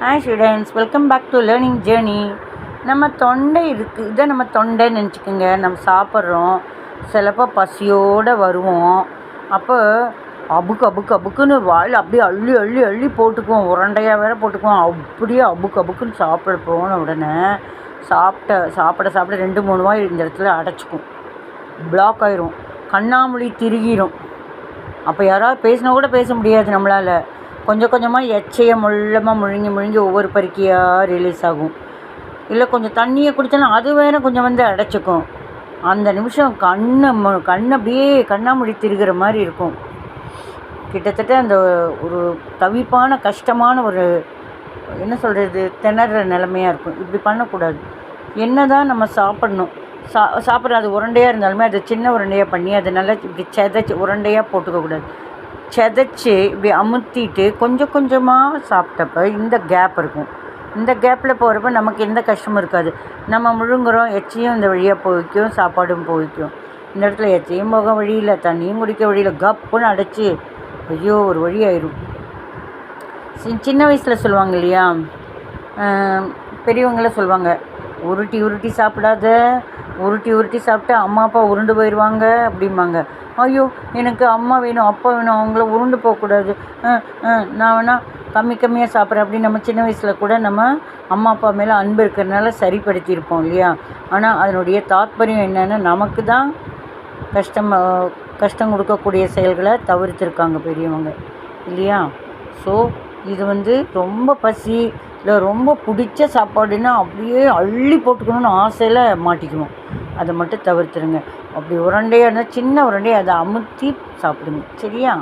Hi students, welcome back to learning journey. நம்ம தொண்டை இருக்குது, இதை நம்ம தொண்டைன்னு நினச்சிக்கோங்க. நம்ம சாப்பிட்றோம், சிலப்போ பசியோடு வருவோம். அப்போ அபுக்கு அபுக்கு அபுக்குன்னு வாயில் அப்படியே அள்ளி அள்ளி அள்ளி போட்டுக்குவோம். உருண்டையாக வேற போட்டுக்குவோம். அப்படியே அபுக்கு அபுக்குன்னு சாப்பிட போன உடனே சாப்பிட 2-3 வாய் இந்த இடத்துல அடைச்சிக்கும், பிளாக் ஆயிரும், கண்ணாமொழி திருகிரும். அப்போ யாராவது பேசினா கூட பேச முடியாது நம்மளால். கொஞ்சம் கொஞ்சமாக எச்சையை முள்ளமாக முழுங்கி ஒவ்வொரு பருக்கியாக ரிலீஸ் ஆகும். இல்லை கொஞ்சம் தண்ணியை குடித்தாலும் அது வேறு கொஞ்சம் அடைச்சிக்கும். அந்த நிமிஷம் கண் அப்படியே கண்ணாமொழி திருகிற மாதிரி இருக்கும். கிட்டத்தட்ட அந்த ஒரு தவிப்பான கஷ்டமான ஒரு என்ன சொல்கிறது, திணற நிலைமையாக இருக்கும். இப்படி பண்ணக்கூடாது. என்ன தான் நம்ம சாப்பிட்ணும், சாப்பிட்ற அது உருண்டையாக இருந்தாலுமே அது சின்ன உருண்டையாக பண்ணி அதை நல்லா இப்படி செதைச்சி உருண்டையாக போட்டுக்கக்கூடாது. செதைச்சி இப்படி அமுத்திட்டு கொஞ்சம் கொஞ்சமாக சாப்பிட்டப்ப இந்த கேப் இருக்கும். இந்த கேப்பில் போகிறப்ப நமக்கு எந்த கஷ்டமும் இருக்காது. நம்ம முழுங்குறோம், எச்சையும் இந்த வழியாக போய்க்கும், சாப்பாடும் போய்க்கும். இந்த இடத்துல எச்சையும் போக வழியில், தண்ணியும் குடிக்க வழியில், கப்புன்னு அடைச்சி ஐயோ ஒரு வழி ஆயிரும். சின்ன வயசில் சொல்லுவாங்க இல்லையா, பெரியவங்களாம் சொல்லுவாங்க, உருட்டி உருட்டி சாப்பிடாத, உருட்டி உருட்டி சாப்பிட்டு அம்மா அப்பா உருண்டு போயிடுவாங்க அப்படிம்பாங்க. ஐயோ எனக்கு அம்மா வேணும் அப்பா வேணும், அவங்கள உருண்டு போகக்கூடாது, நான் வேணால் கம்மியாக சாப்பிட்றேன் அப்படின்னு நம்ம சின்ன வயசில் கூட நம்ம அம்மா அப்பா மேலே அன்பு இருக்கிறதுனால சரிப்படுத்தியிருப்போம் இல்லையா. ஆனால் அதனுடைய தாத்பரியம் என்னென்னா, நமக்கு தான் கஷ்டம் கொடுக்கக்கூடிய செயல்களை தவிர்த்திருக்காங்க பெரியவங்க இல்லையா. ஸோ இது ரொம்ப பசி இல்லை ரொம்ப பிடிச்ச சாப்பாடுன்னா அப்படியே அள்ளி போட்டுக்கணும்னு ஆசையில் மாட்டிக்குவோம். அதை மட்டும் தவிர்த்துருங்க. அப்படி உருண்டையாக இருந்தால் சின்ன உருண்டையை அதை அமுத்தி சாப்பிடுங்க, சரியா.